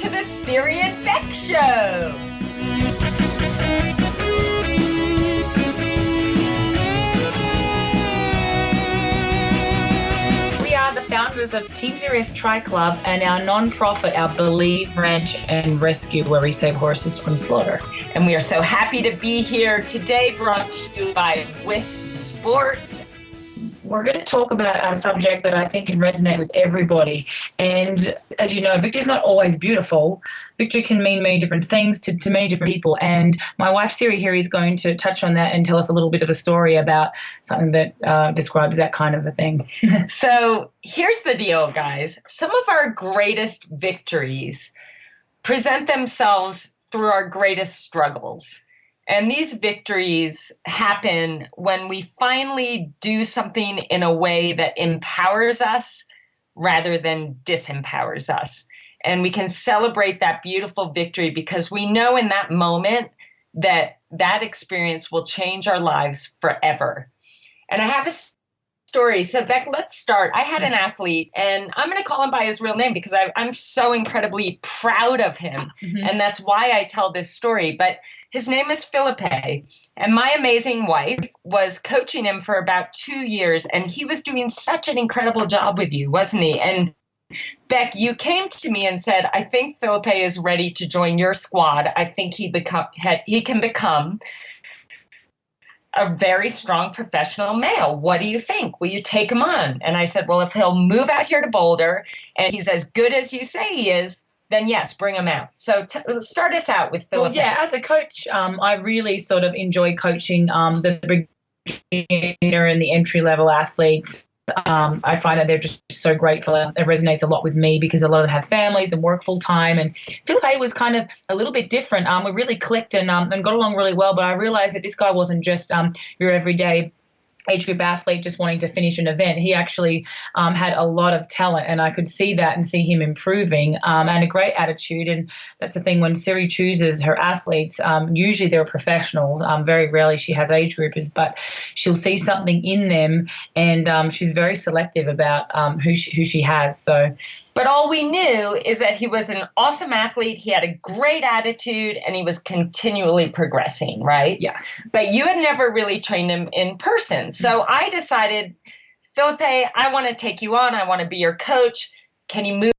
to the SIRI and BEK Show. We are the founders of Team Serious Tri Club and our non-profit, our Believe Ranch and Rescue, where we save horses from slaughter. And we are so happy to be here today, brought to you by Wisp Sports. We're going to talk about a subject that I think can resonate with everybody. And as you know, victory is not always beautiful. Victory can mean many different things to many different people. And my wife, SIRI, here is going to touch on that and tell us a little bit of a story about something that describes that kind of a thing. So here's the deal, guys. Some of our greatest victories present themselves through our greatest struggles. And these victories happen when we finally do something in a way that empowers us rather than disempowers us. And we can celebrate that beautiful victory because we know in that moment that that experience will change our lives forever. And I have a story. So BEK, let's start. I had an athlete, and I'm going to call him by his real name because I'm so incredibly proud of him. Mm-hmm. And that's why I tell this story. But his name is Felipe, and my amazing wife was coaching him for about 2 years, and he was doing such an incredible job with you, wasn't he? And BEK, you came to me and said, I think Felipe is ready to join your squad. I think he can become a very strong professional male. What do you think? Will you take him on? And I said, well, if he'll move out here to Boulder and he's as good as you say he is, then yes, bring him out. So start us out with Felipe. Well, yeah, as a coach, I really sort of enjoy coaching the beginner and the entry-level athletes. I find that they're just so grateful. It resonates a lot with me because a lot of them have families and work full time. And Felipe was kind of a little bit different. We really clicked and got along really well. But I realized that this guy wasn't just your everyday age group athlete just wanting to finish an event. He actually had a lot of talent, and I could see that and see him improving and a great attitude. And that's the thing, when SIRI chooses her athletes, usually they're professionals. Very rarely she has age groupers, but she'll see something in them, and she's very selective about who she has. So. But all we knew is that he was an awesome athlete. He had a great attitude, and he was continually progressing, right? Yes. But you had never really trained him in person. So I decided, Felipe, I want to take you on. I want to be your coach. Can you move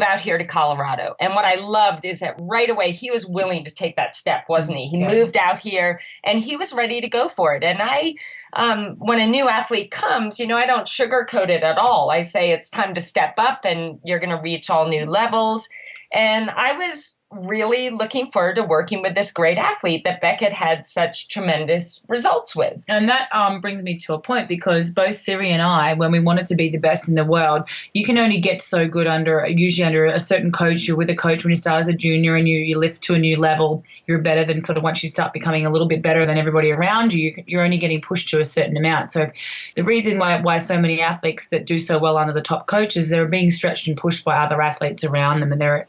out here to Colorado? And what I loved is that right away he was willing to take that step, wasn't he? He moved out here and he was ready to go for it. And when a new athlete comes, I don't sugarcoat it at all. I say it's time to step up and you're going to reach all new levels. And I was really looking forward to working with this great athlete that BEK had such tremendous results with. And that brings me to a point, because both SIRI and I, when we wanted to be the best in the world, you can only get so good usually under a certain coach. You're with a coach when you start as a junior and you lift to a new level. You're better than sort of once you start becoming a little bit better than everybody around you, you're only getting pushed to a certain amount. So the reason why so many athletes that do so well under the top coaches, they're being stretched and pushed by other athletes around them, and they're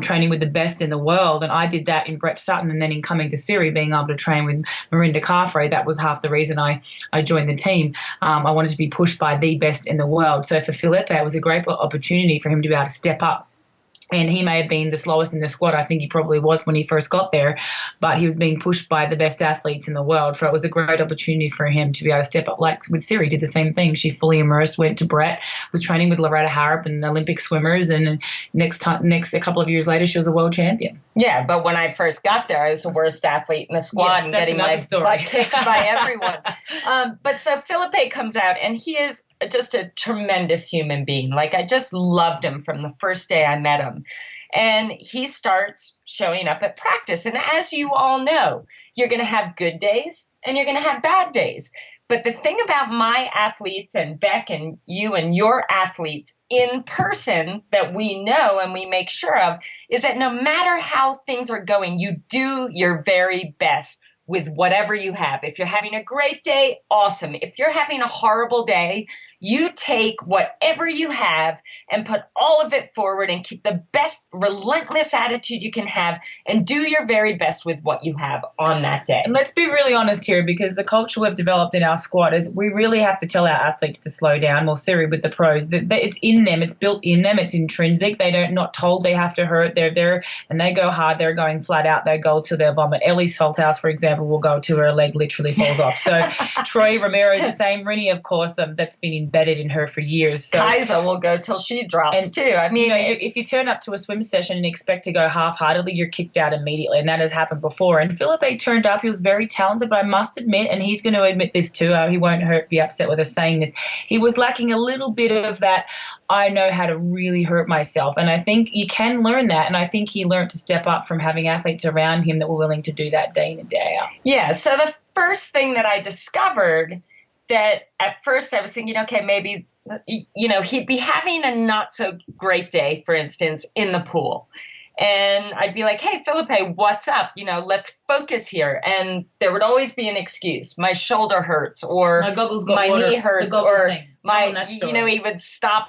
training with the best in the world. And I did that in Brett Sutton, and then in coming to SIRI, being able to train with Marinda Carfrey, that was half the reason I joined the team. I wanted to be pushed by the best in the world. So for Felipe, it was a great opportunity for him to be able to step up. And he may have been the slowest in the squad. I think he probably was when he first got there, but he was being pushed by the best athletes in the world. So it was a great opportunity for him to be able to step up. Like with SIRI, did the same thing. She fully immersed, went to Brett, was training with Loretta Harrop and Olympic swimmers, and next a couple of years later, she was a world champion. Yeah, but when I first got there, I was the worst athlete in the squad and getting my butt kicked by everyone. But so Felipe comes out, and he is just a tremendous human being. Like, I just loved him from the first day I met him. And he starts showing up at practice. And as you all know, you're going to have good days and you're going to have bad days. But the thing about my athletes and BEK and you and your athletes in person that we know and we make sure of is that no matter how things are going, you do your very best with whatever you have. If you're having a great day, awesome. If you're having a horrible day, You take whatever you have and put all of it forward and keep the best relentless attitude you can have and do your very best with what you have on that day. And let's be really honest here, because the culture we've developed in our squad is we really have to tell our athletes to slow down. Well, Siri with the pros, it's in them, it's built in them, it's intrinsic. They don't not told they have to hurt. They're there and they go hard. They're going flat out. They go till they vomit. Ellie Salthouse, for example, will go to her leg literally falls off. So Troy Romero is the same. Rini, of course, that's been embedded in her for years. So Kaiser will go till she drops too. I mean, if you turn up to a swim session and expect to go half-heartedly, you're kicked out immediately, and that has happened before. And Philippe turned up. He was very talented, but I must admit, and he's going to admit this too, he won't be upset with us saying this, he was lacking a little bit of that, I know how to really hurt myself. And I think you can learn that, and I think he learned to step up from having athletes around him that were willing to do that day in and day out. Yeah, so the first thing that I discovered that at first I was thinking, okay, maybe, he'd be having a not so great day, for instance, in the pool. And I'd be like, hey, Philippe, what's up? Let's focus here. And there would always be an excuse. My shoulder hurts, or my goggles got my water, knee hurts, or he would stop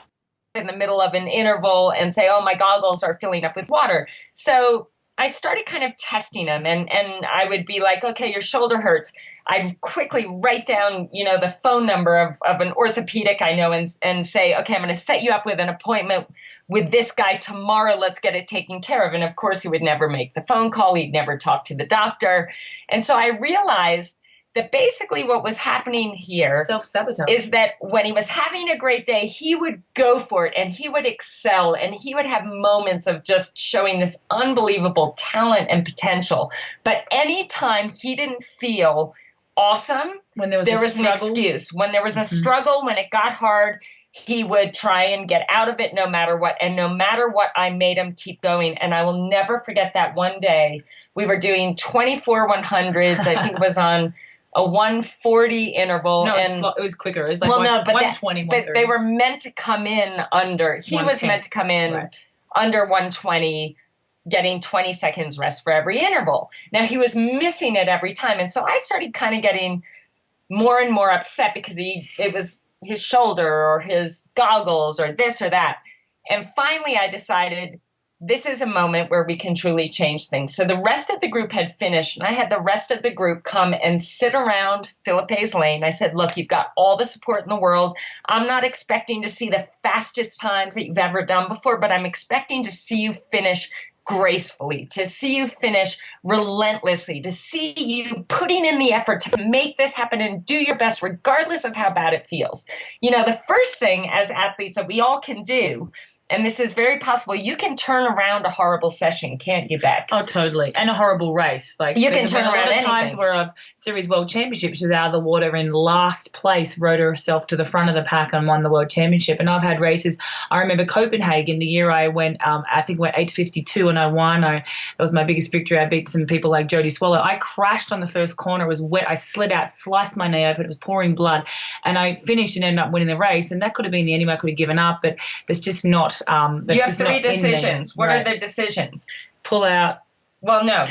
in the middle of an interval and say, oh, my goggles are filling up with water. So I started kind of testing him, and I would be like, okay, your shoulder hurts. I'd quickly write down, the phone number of an orthopedic I know and say, okay, I'm going to set you up with an appointment with this guy tomorrow. Let's get it taken care of. And of course, he would never make the phone call. He'd never talk to the doctor. And so I realized that basically what was happening here self-sabotage is that when he was having a great day, he would go for it and he would excel and he would have moments of just showing this unbelievable talent and potential. But anytime he didn't feel awesome, when there was an excuse. When there was a struggle, when it got hard, he would try and get out of it no matter what. And no matter what, I made him keep going. And I will never forget that one day we were doing 24 100s. I think it was on a 140 interval. No, and it was quicker. It was like 120, but they were meant to come in under. He was meant to come in under 120, getting 20 seconds rest for every interval. Now, he was missing it every time. And so I started kind of getting more and more upset because it was his shoulder or his goggles or this or that. And finally, I decided this is a moment where we can truly change things. So the rest of the group had finished, and I had the rest of the group come and sit around Philippe's lane. I said, look, you've got all the support in the world. I'm not expecting to see the fastest times that you've ever done before, but I'm expecting to see you finish gracefully, to see you finish relentlessly, to see you putting in the effort to make this happen and do your best regardless of how bad it feels. The first thing as athletes that we all can do, and this is very possible, you can turn around a horrible session, can't you, BEK? Oh, totally. And a horrible race. Like you can turn around anything. Times where I've Series World Championships, she's out of the water in last place, rode herself to the front of the pack and won the World Championship. And I've had races. I remember Copenhagen, the year I went, I think went 8:52 and I won. That was my biggest victory. I beat some people like Jodie Swallow. I crashed on the first corner. It was wet. I slid out, sliced my knee open. It was pouring blood. And I finished and ended up winning the race. And that could have been the end. I could have given up, but there's just not. You have three decisions. What are the decisions? Pull out. Well, no.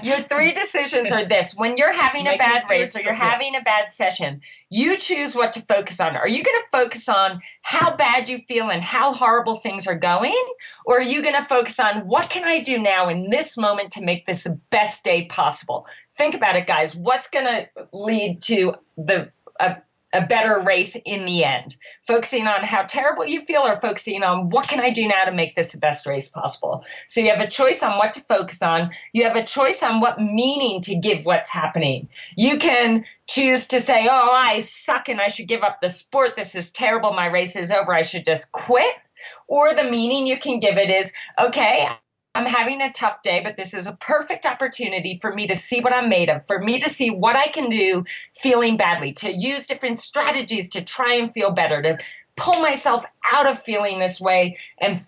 Your three decisions are this. When you're having a bad race or you're having a bad session, you choose what to focus on. Are you going to focus on how bad you feel and how horrible things are going? Or are you going to focus on what can I do now in this moment to make this the best day possible? Think about it, guys. What's going to lead to a better race in the end? Focusing on how terrible you feel or focusing on what can I do now to make this the best race possible? So you have a choice on what to focus on. You have a choice on what meaning to give what's happening. You can choose to say, oh, I suck and I should give up the sport. This is terrible. My race is over. I should just quit. Or the meaning you can give it is, okay, I'm having a tough day, but this is a perfect opportunity for me to see what I'm made of, for me to see what I can do feeling badly, to use different strategies to try and feel better, to pull myself out of feeling this way and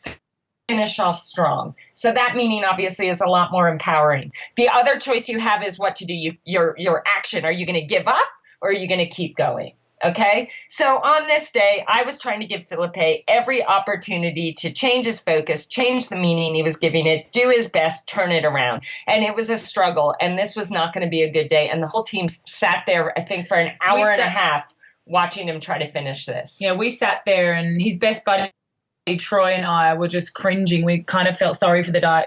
finish off strong. So that meaning obviously is a lot more empowering. The other choice you have is what to do, your action. Are you going to give up or are you going to keep going? Okay, so on this day, I was trying to give Philippe every opportunity to change his focus, change the meaning he was giving it, do his best, turn it around. And it was a struggle, and this was not going to be a good day. And the whole team sat there, I think, for an hour and a half watching him try to finish this. Yeah, we sat there, and his best buddy, Troy, and I were just cringing. We kind of felt sorry for the guy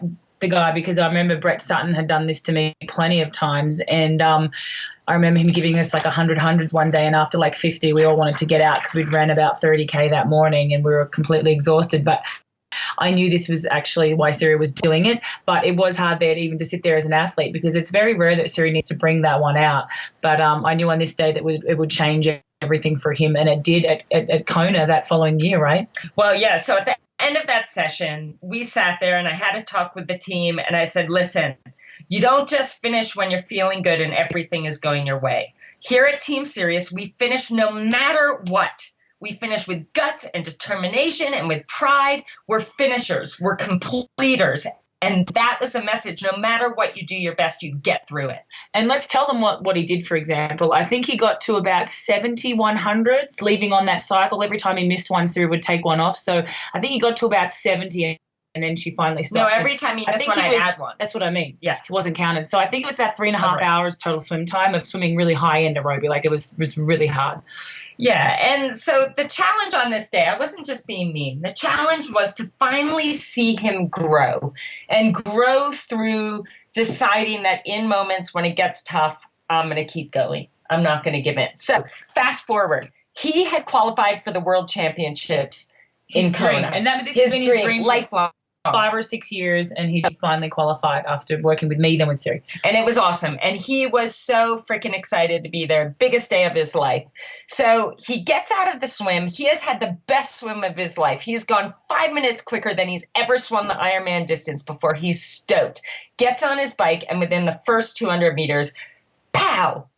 because I remember Brett Sutton had done this to me plenty of times, and I remember him giving us like 100 hundreds one day, and after like 50, we all wanted to get out because we'd ran about 30K that morning and we were completely exhausted. But I knew this was actually why SIRI was doing it, but it was hard there even to sit there as an athlete because it's very rare that SIRI needs to bring that one out. But I knew on this day that it would change everything for him, and it did at Kona that following year, right? Well, yeah, so at the end of that session, we sat there and I had a talk with the team, and I said, listen, you don't just finish when you're feeling good and everything is going your way. Here at Team Sirius, we finish no matter what. We finish with guts and determination and with pride. We're finishers. We're completers. And that was a message. No matter what you do your best, you get through it. And let's tell them what he did, for example. I think he got to about 70 100s, leaving on that cycle. Every time he missed one, Siri would take one off. So I think he got to about 70, and then she finally stopped. No, every time he missed one, I had one. That's what I mean. Yeah, it wasn't counted. So I think it was about 3.5 hours total swim time of swimming really high-end aerobic. Like, it was really hard. Yeah, and so the challenge on this day, I wasn't just being mean. The challenge was to finally see him grow and grow through deciding that in moments when it gets tough, I'm going to keep going. I'm not going to give in. So fast forward. He had qualified for the World Championships in Kona. And this has been his dream, lifelong. 5 or 6 years, and he finally qualified after working with me, then with Siri. And it was awesome. And he was so freaking excited to be there. Biggest day of his life. So he gets out of the swim. He has had the best swim of his life. He's gone 5 minutes quicker than he's ever swum the Ironman distance before. He's stoked. Gets on his bike, and within the first 200 meters, pow,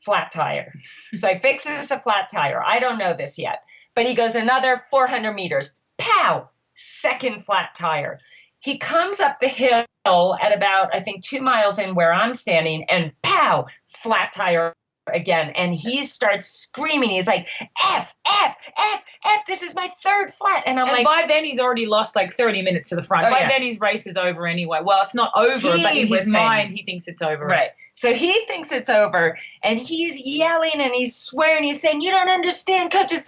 flat tire. So he fixes a flat tire. I don't know this yet. But he goes another 400 meters, pow, second flat tire. He comes up the hill at about, I think, 2 miles in where I'm standing, and pow, flat tire again. And he starts screaming. He's like, F, F, F, F, this is my third flat. And by then he's already lost like 30 minutes to the front. By then his race is over anyway. Well, it's not over, but in his mind he thinks it's over. Right. So he thinks it's over, and he's yelling and he's swearing. He's saying, you don't understand, coach. It's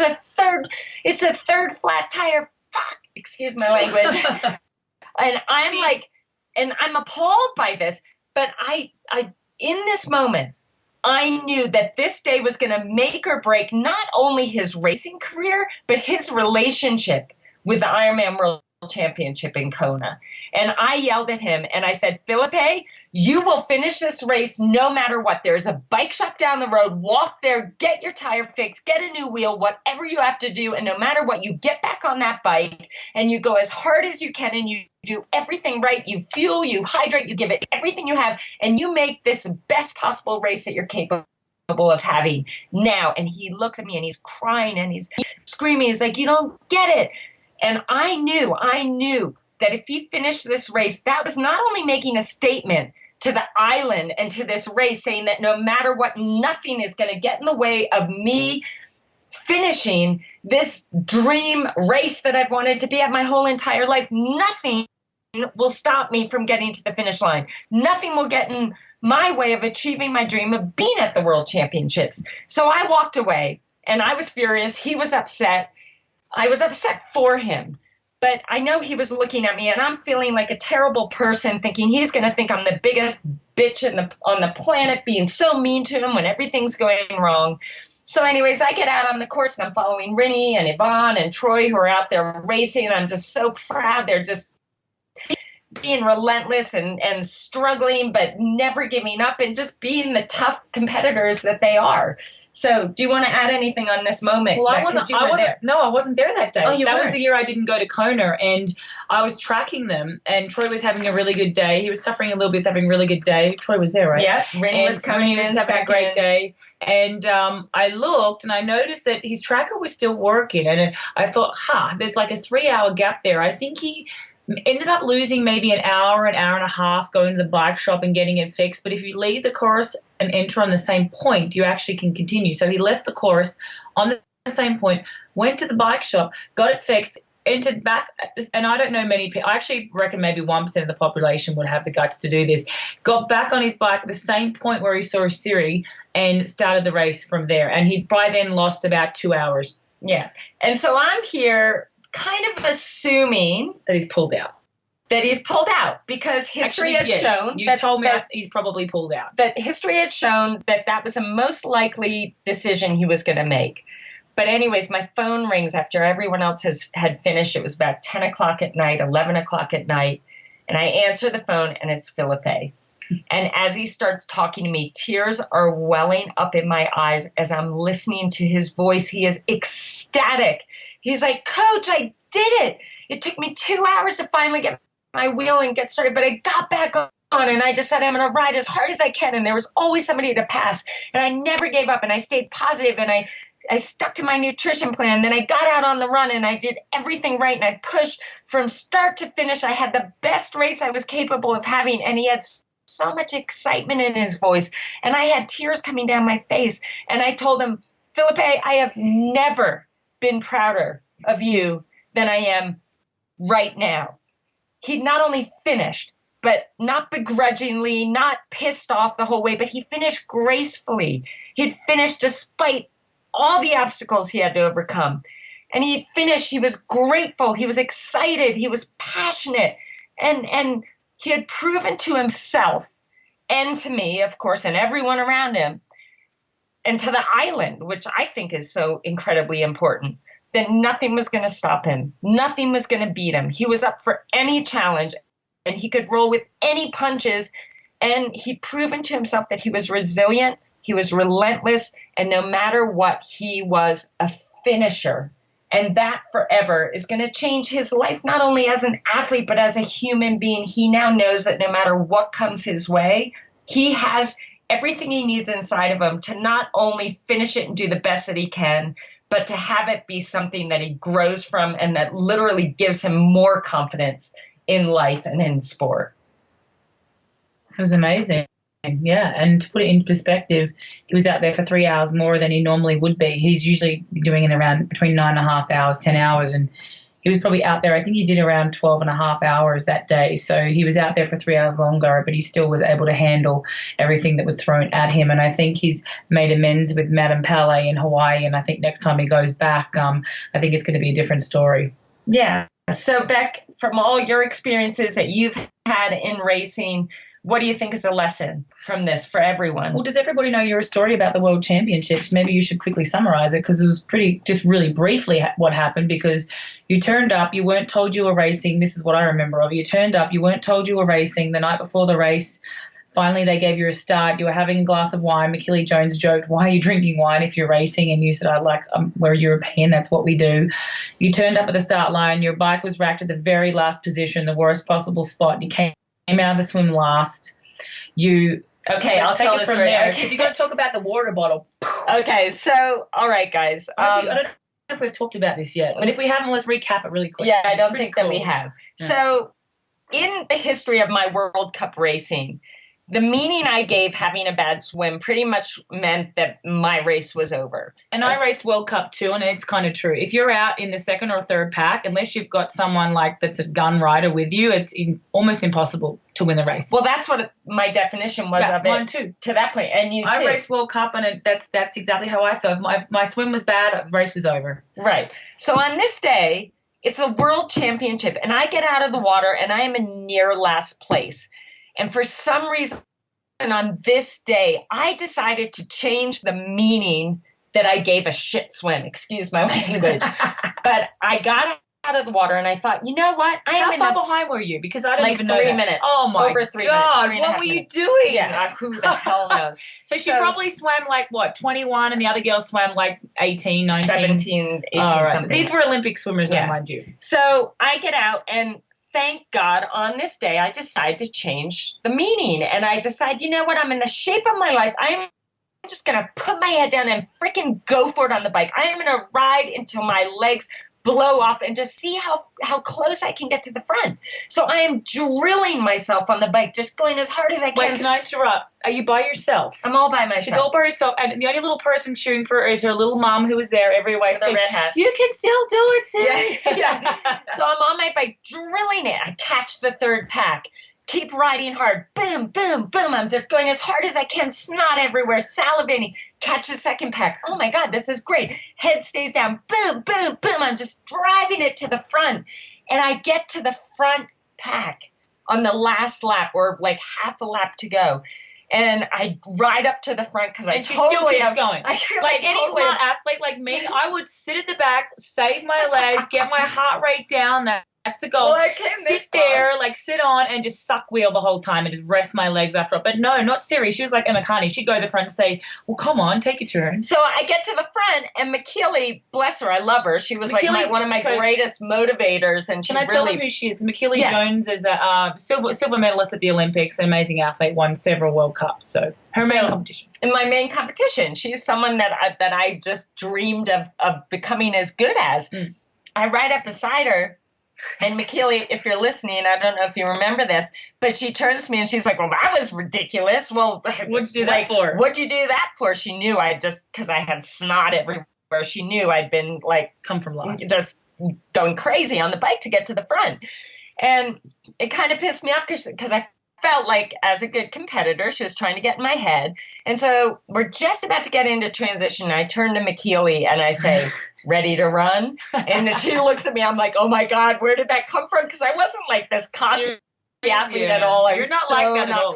a third flat tire. Fuck, excuse my language. And I'm like, and I'm appalled by this, but I in this moment, I knew that this day was going to make or break not only his racing career, but his relationship with the Ironman World Championship in Kona. And I yelled at him and I said, Felipe, you will finish this race no matter what. There's a bike shop down the road. Walk there, get your tire fixed, get a new wheel, whatever you have to do. And no matter what, you get back on that bike and you go as hard as you can and you do everything right. You fuel, you hydrate, you give it everything you have, and you make this the best possible race that you're capable of having now. And he looks at me and he's crying and he's screaming. He's like, you don't get it. And I knew that if he finished this race, that was not only making a statement to the island and to this race, saying that no matter what, nothing is going to get in the way of me finishing this dream race that I've wanted to be at my whole entire life. Nothing will stop me from getting to the finish line. Nothing will get in my way of achieving my dream of being at the World Championships. So I walked away, and I was furious. He was upset. I was upset for him, but I know he was looking at me, and I'm feeling like a terrible person, thinking he's going to think I'm the biggest bitch on the planet, being so mean to him when everything's going wrong. So anyways, I get out on the course, and I'm following Rinny and Yvonne and Troy, who are out there racing, and I'm just so proud. They're just being relentless and struggling, but never giving up, and just being the tough competitors that they are. So, do you want to add anything on this moment? Well, I wasn't there that day. Oh, that was the year I didn't go to Kona, and I was tracking them, and Troy was having a really good day. He was suffering a little bit, having a really good day. Troy was there, right? Yeah, Rinny was coming in, having a great day. And I looked, and I noticed that his tracker was still working, and I thought, there's like a 3-hour gap there. I think he ended up losing maybe an hour and a half going to the bike shop and getting it fixed. But if you leave the course and enter on the same point, you actually can continue. So he left the course on the same point, went to the bike shop, got it fixed, entered back, and I don't know many people, I actually reckon maybe 1% of the population would have the guts to do this, got back on his bike at the same point where he saw SIRI and started the race from there. And he'd by then lost about 2 hours. Yeah. And so I'm here kind of assuming That he's pulled out. Because history had shown you told me that he's probably pulled out. That history had shown that was a most likely decision he was going to make. But anyways, my phone rings after everyone else had finished. It was about 10 o'clock at night, 11 o'clock at night. And I answer the phone, and it's Philippe. And as he starts talking to me, tears are welling up in my eyes as I'm listening to his voice. He is ecstatic. He's like, Coach, I did it. It took me 2 hours to finally get my wheel and get started, but I got back on. And I just said, I'm going to ride as hard as I can. And there was always somebody to pass. And I never gave up. And I stayed positive. And I stuck to my nutrition plan. Then I got out on the run and I did everything right. And I pushed from start to finish. I had the best race I was capable of having. And he had so much excitement in his voice. And I had tears coming down my face. And I told him, Philippe, I have never been prouder of you than I am right now. He not only finished, but not begrudgingly, not pissed off the whole way, but he finished gracefully. He'd finished despite all the obstacles he had to overcome. And he finished, he was grateful, he was excited, he was passionate, and he had proven to himself and to me, of course, and everyone around him, and to the island, which I think is so incredibly important, that nothing was going to stop him. Nothing was going to beat him. He was up for any challenge, and he could roll with any punches, and he'd proven to himself that he was resilient, he was relentless, and no matter what, he was a finisher. And that forever is going to change his life, not only as an athlete, but as a human being. He now knows that no matter what comes his way, he has everything he needs inside of him to not only finish it and do the best that he can, but to have it be something that he grows from and that literally gives him more confidence in life and in sport. It was amazing. Yeah, and to put it into perspective, he was out there for 3 hours more than he normally would be. He's usually doing it around between 9.5 hours, 10 hours, and he was probably out there, I think he did around 12.5 hours that day. So he was out there for 3 hours longer, but he still was able to handle everything that was thrown at him. And I think he's made amends with Madame Palais in Hawaii, and I think next time he goes back, I think it's going to be a different story. Yeah. So, Beck, from all your experiences that you've had in racing, what do you think is a lesson from this for everyone? Well, does everybody know your story about the World Championships? Maybe you should quickly summarize it, because it was just really briefly what happened, because you turned up, you weren't told you were racing. This is what I remember of. You turned up, you weren't told you were racing. The night before the race, finally they gave you a start. You were having a glass of wine. McKillie Jones joked, why are you drinking wine if you're racing? And you said, we're European, that's what we do. You turned up at the start line. Your bike was racked at the very last position, the worst possible spot. You came out of the swim last. I'll tell this from there, because you got to talk about the water bottle. Okay, so all right, guys. I don't know if we've talked about this yet, but if we haven't, let's recap it really quick. Yeah, I don't think that we have. Yeah. So, in the history of my World Cup racing, the meaning I gave having a bad swim pretty much meant that my race was over. And I raced World Cup too, and it's kind of true. If you're out in the second or third pack, unless you've got someone that's a gun rider with you, it's almost impossible to win the race. Well, that's what my definition was of it. Mine too. To that point, and you too. I raced World Cup, and that's exactly how I felt. My swim was bad, the race was over. Right. So on this day, it's a World Championship, and I get out of the water, and I am in near last place. And for some reason on this day, I decided to change the meaning that I gave a shit swim. Excuse my language. But I got out of the water and I thought, you know what? How far behind were you? Because I don't even know. 3 minutes. Oh my over 3 God, minutes. what were you doing? Yeah, who the hell knows? So she probably swam 21, and the other girl swam 18, 19. 17, 18, right. something. These were Olympic swimmers, mind you. So I get out, and thank God on this day I decide to change the meaning. And I decide, you know what? I'm in the shape of my life. I'm just going to put my head down and freaking go for it on the bike. I am going to ride until my legs blow off and just see how close I can get to the front. So I am drilling myself on the bike, just going as hard as I can. Wait, can I interrupt? Are you by yourself? I'm all by myself. She's all by herself, and the only little person cheering for her is her little mom who was there every way. With a red hat. You can still do it, Siri. Yeah. So I'm on my bike, drilling it. I catch the third pack. Keep riding hard. Boom, boom, boom. I'm just going as hard as I can. Snot everywhere, salivating. Catch the second pack. Oh my God, this is great. Head stays down. Boom, boom, boom. I'm just driving it to the front. And I get to the front pack on the last lap, or like half a lap to go. And I ride up to the front because she still keeps going. Like any smart athlete like me, I would sit at the back, save my legs, get my heart rate down. That's the goal. Well, sit there, like sit on and just suck wheel the whole time and just rest my legs after it. But no, not Siri. She was like Emma Carney. She'd go to the front and say, well, come on, take your turn. So I get to the front, and McKeely, bless her, I love her. She was like one of my greatest motivators. And Can I tell them who she is? McKeely Jones is a silver medalist at the Olympics, an amazing athlete, won several World Cups. So her main competition. In my main competition, she's someone that I just dreamed of becoming as good as. I ride up beside her. And McKeely, if you're listening, I don't know if you remember this, but she turns to me and she's like, well, that was ridiculous. Well, what'd you do that for? What'd you do that for? She knew because I had snot everywhere. She knew I'd been come from last, just going crazy on the bike to get to the front. And it kind of pissed me off because I felt like, as a good competitor, she was trying to get in my head. And so we're just about to get into transition. I turn to McKeely and I say, ready to run? And she looks at me. I'm like, oh my God, where did that come from? Because I wasn't like this cocky athlete at all. I was not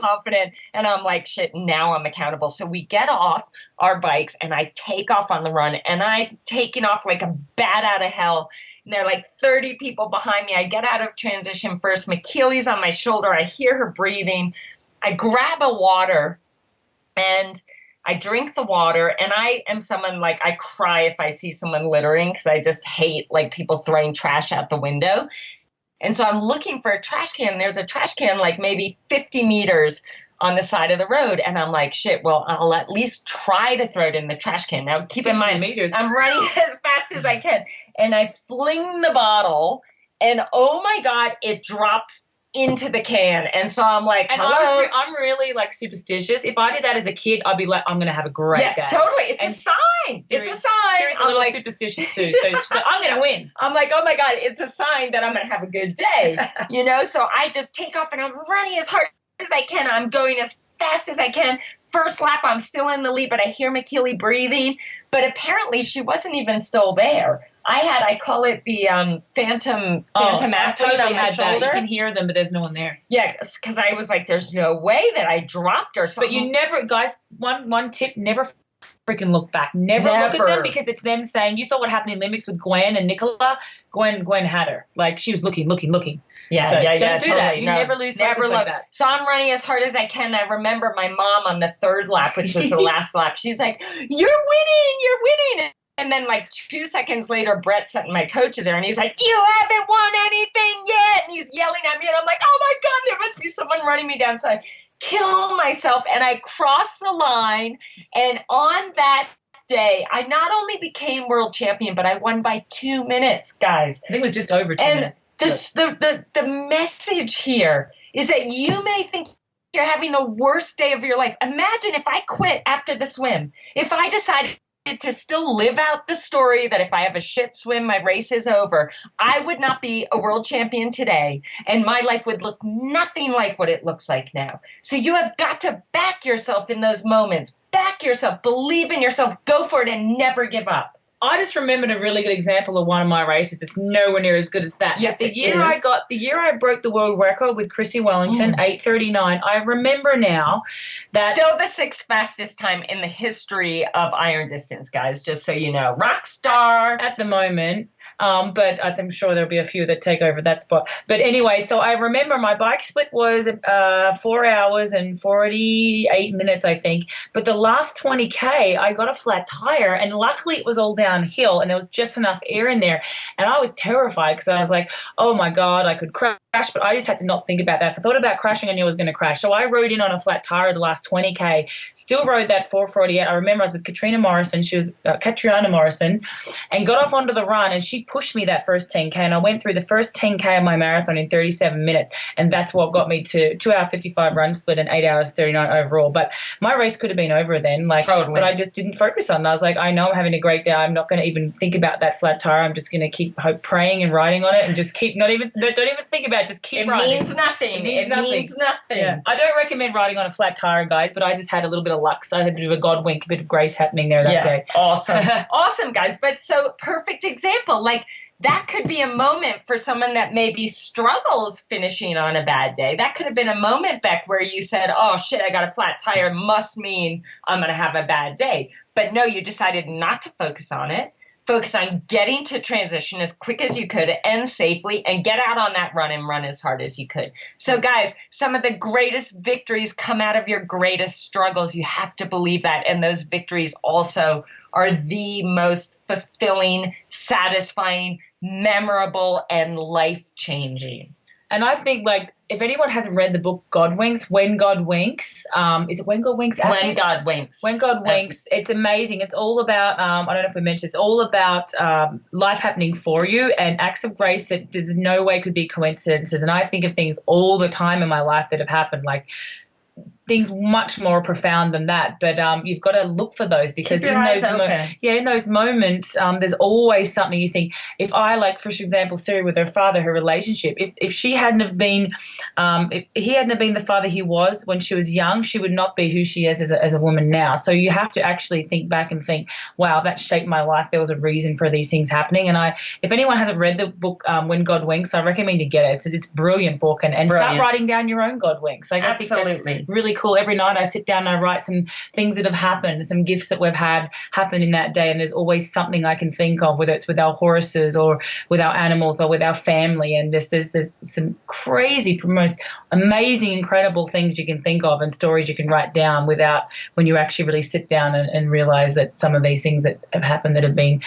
confident. And I'm like, shit, now I'm accountable. So we get off our bikes and I take off on the run, and I'm taking off like a bat out of hell. And there are like 30 people behind me. I get out of transition first. McKeely's on my shoulder. I hear her breathing. I grab a water and I drink the water. And I am someone like, I cry if I see someone littering because I just hate like people throwing trash out the window. And so I'm looking for a trash can. There's a trash can like maybe 50 meters on the side of the road. And I'm like, shit, well, I'll at least try to throw it in the trash can. Now, keep in mind, I'm running as fast as I can. And I fling the bottle, and oh my God, it drops into the can. And so I'm like, hello. And I'm really like superstitious. If I did that as a kid, I'd be like, I'm going to have a great day. Totally. It's a sign. It's a sign. Siri's a little superstitious too. So she's like, I'm going to win. I'm like, oh my God, it's a sign that I'm going to have a good day. So I just take off and I'm running as hard as I can. I'm going as fast as I can. First lap, I'm still in the lead, but I hear McKeely breathing. But apparently she wasn't even still there. I call it the phantom athlete on my shoulder. You can hear them, but there's no one there. Yeah, because I was like, there's no way that I dropped or something. But you never, guys, one tip, never freaking look back. Never look at them, because it's them saying, you saw what happened in Olympics with Gwen and Nicola. Gwen had her. Like, she was looking. Yeah, so don't do totally. that. You never lose focus like that. So I'm running as hard as I can. I remember my mom on the third lap, which was the last lap. She's like, you're winning. And then like 2 seconds later, Brett Sutton, my coach, is there, and he's like, you haven't won anything yet. And he's yelling at me, and I'm like, oh my God, there must be someone running me down. So I kill myself, and I cross the line. And on that day, I not only became world champion, but I won by 2 minutes, guys. I think it was just over 2 minutes. The message here is that you may think you're having the worst day of your life. Imagine if I quit after the swim. If I decided to still live out the story that if I have a shit swim, my race is over, I would not be a world champion today, and my life would look nothing like what it looks like now. So you have got to back yourself in those moments. Back yourself, believe in yourself, go for it, and never give up. I just remembered a really good example of one of my races. It's nowhere near as good as that. Yes, the year I broke the world record with Chrissy Wellington, 8:39. I remember now that still the sixth fastest time in the history of iron distance, guys. Just so you know, rock star at the moment. But I'm sure there'll be a few that take over that spot. But anyway, so I remember my bike split was 4 hours and 48 minutes, I think. But the last 20K, I got a flat tire, and luckily it was all downhill, and there was just enough air in there. And I was terrified because I was like, oh my God, I could crash. But I just had to not think about that. If I thought about crashing, I knew I was going to crash. So I rode in on a flat tire the last 20K, still rode that 448. I remember I was with Katrina Morrison, and got off onto the run, and she pushed me that first 10K, and I went through the first 10K of my marathon in 37 minutes, and that's what got me to 2-hour 55 run split and 8 hours 39 overall. But my race could have been over then, like, Totally. but I just didn't focus on it. I was like, I know I'm having a great day. I'm not going to even think about that flat tire. I'm just going to keep praying and riding on it, and just keep don't even think about it. Just keep riding. It means nothing. It means nothing. Yeah. I don't recommend riding on a flat tire, guys, but I just had a little bit of luck. So I had a bit of a God wink, a bit of grace happening there that day. Awesome. Awesome, guys. But so perfect example. Like, that could be a moment for someone that maybe struggles finishing on a bad day. That could have been a moment, Beck, where you said, oh, shit, I got a flat tire. Must mean I'm going to have a bad day. But no, you decided not to focus on it. Focus on getting to transition as quick as you could and safely, and get out on that run and run as hard as you could. So, guys, some of the greatest victories come out of your greatest struggles. You have to believe that. And those victories also are the most fulfilling, satisfying, memorable, and life-changing. And I think, like, if anyone hasn't read the book God Winks, When God Winks, is it When God Winks? When God Winks. When God Winks. It's amazing. It's all about, I don't know if we mentioned, it's all about life happening for you and acts of grace that there's no way could be coincidences. And I think of things all the time in my life that have happened, like things much more profound than that, but you've got to look for those, because in those moments, there's always something you think. If I, like, for example, Siri with her father, her relationship, if she hadn't have been, if he hadn't have been the father he was when she was young, she would not be who she is as a woman now. So you have to actually think back and think, wow, that shaped my life. There was a reason for these things happening. And if anyone hasn't read the book When God Winks, I recommend you get it. It's a brilliant book, and start writing down your own God winks. Like, absolutely. I think that's really cool. Every night I sit down and I write some things that have happened, some gifts that we've had happen in that day, and there's always something I can think of, whether it's with our horses or with our animals or with our family. And there's some crazy, most amazing, incredible things you can think of and stories you can write down when you actually really sit down and realize that some of these things that have happened that have been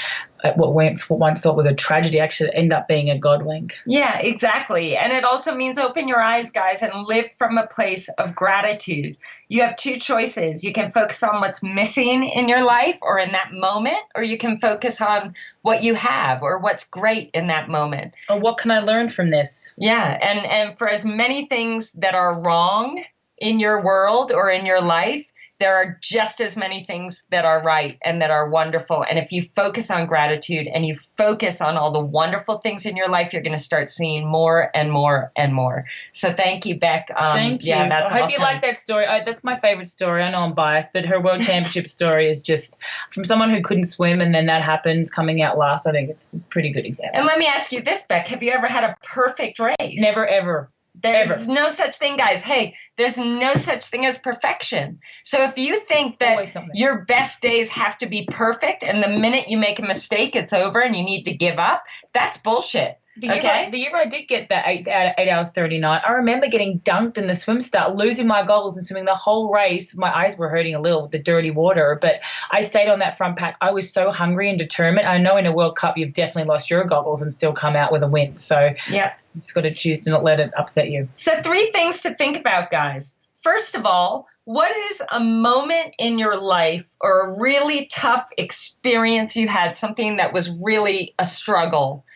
what once thought was a tragedy actually end up being a God wink. Yeah, exactly. And it also means open your eyes, guys, and live from a place of gratitude. You have two choices. You can focus on what's missing in your life or in that moment, or you can focus on what you have or what's great in that moment. Or what can I learn from this? Yeah, and for as many things that are wrong in your world or in your life, there are just as many things that are right and that are wonderful. And if you focus on gratitude and you focus on all the wonderful things in your life, you're going to start seeing more and more and more. So thank you, Beck. Thank you. That's I hope awesome. you like that story. That's my favorite story. I know I'm biased, but her world championship story is just from someone who couldn't swim, and then that happens coming out last. I think it's a pretty good example. And let me ask you this, Beck. Have you ever had a perfect race? Never, ever. There's no such thing, guys. Hey, there's no such thing as perfection. So if you think that your best days have to be perfect and the minute you make a mistake, it's over and you need to give up, that's bullshit. The year I did get that 8 hours 39, I remember getting dunked in the swim start, losing my goggles and swimming the whole race. My eyes were hurting a little with the dirty water, but I stayed on that front pack. I was so hungry and determined. I know in a World Cup you've definitely lost your goggles and still come out with a win. So yeah, you just got to choose to not let it upset you. So 3 things to think about, guys. First of all, what is a moment in your life or a really tough experience you had, something that was really a struggle,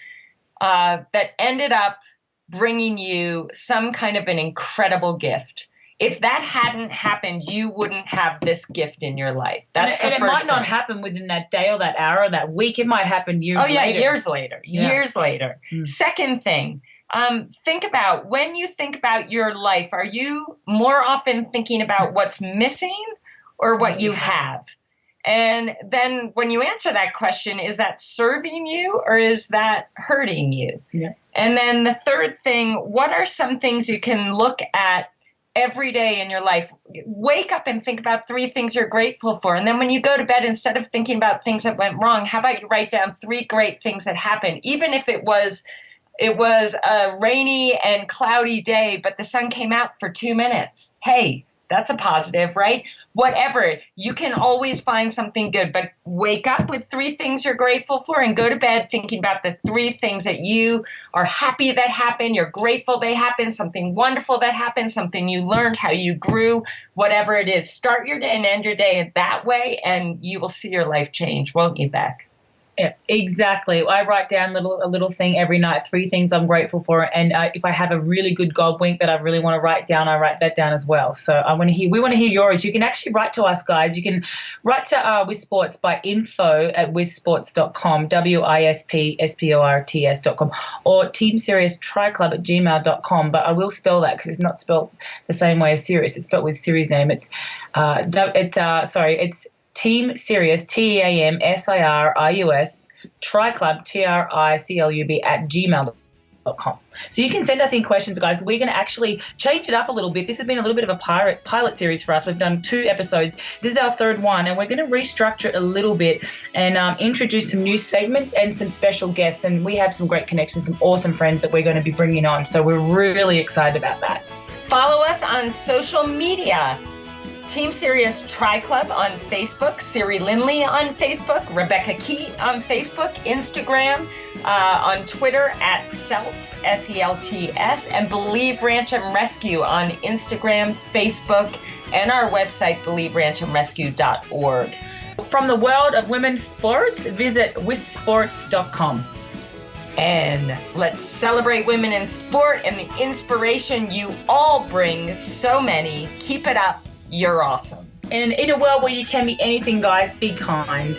that ended up bringing you some kind of an incredible gift? If that hadn't happened, you wouldn't have this gift in your life. That's the first thing. And it might not happen within that day or that hour or that week. It might happen years later. Oh, yeah, years later. Yeah. Years later. Second thing, think about, when you think about your life, are you more often thinking about what's missing or what you have? And then when you answer that question, is that serving you or is that hurting you? Yeah. And then the third thing, what are some things you can look at every day in your life? Wake up and think about 3 things you're grateful for. And then when you go to bed, instead of thinking about things that went wrong, how about you write down 3 great things that happened? Even if it was a rainy and cloudy day, but the sun came out for 2 minutes. Hey, that's a positive, right? Whatever. You can always find something good, but wake up with 3 things you're grateful for and go to bed thinking about the 3 things that you are happy that happened, you're grateful they happened, something wonderful that happened, something you learned, how you grew, whatever it is. Start your day and end your day that way, and you will see your life change, won't you, Beck? Yeah, exactly. I write down a little thing every night, 3 things I'm grateful for, and if I have a really good God wink that I really want to write down, I write that down as well. So we want to hear yours. You can actually write to us, guys. You can write to Wiz Sports by info@wizsports.com, WISPSPORTS.com, or teamserioustriclub@gmail.com. But I will spell that because it's not spelled the same way as Sirius. It's spelled with Siri's name. It's Team Sirius, TEAMSIRIUS, Triclub, TRICLUB @gmail.com. So you can send us in questions, guys. We're going to actually change it up a little bit. This has been a little bit of a pilot series for us. We've done 2 episodes. This is our 3rd one, and we're going to restructure it a little bit and introduce some new segments and some special guests. And we have some great connections, some awesome friends that we're going to be bringing on. So we're really excited about that. Follow us on social media. Team Sirius Tri-Club on Facebook, Siri Lindley on Facebook, Rebecca Key on Facebook, Instagram, on Twitter @Selts, SELTS, and Believe Ranch and Rescue on Instagram, Facebook, and our website, believeranchandrescue.org. From the world of women's sports, visit wizsports.com. And let's celebrate women in sport and the inspiration you all bring. So many. Keep it up. You're awesome. And in a world where you can be anything, guys, be kind.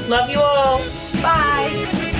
Love you all. Bye.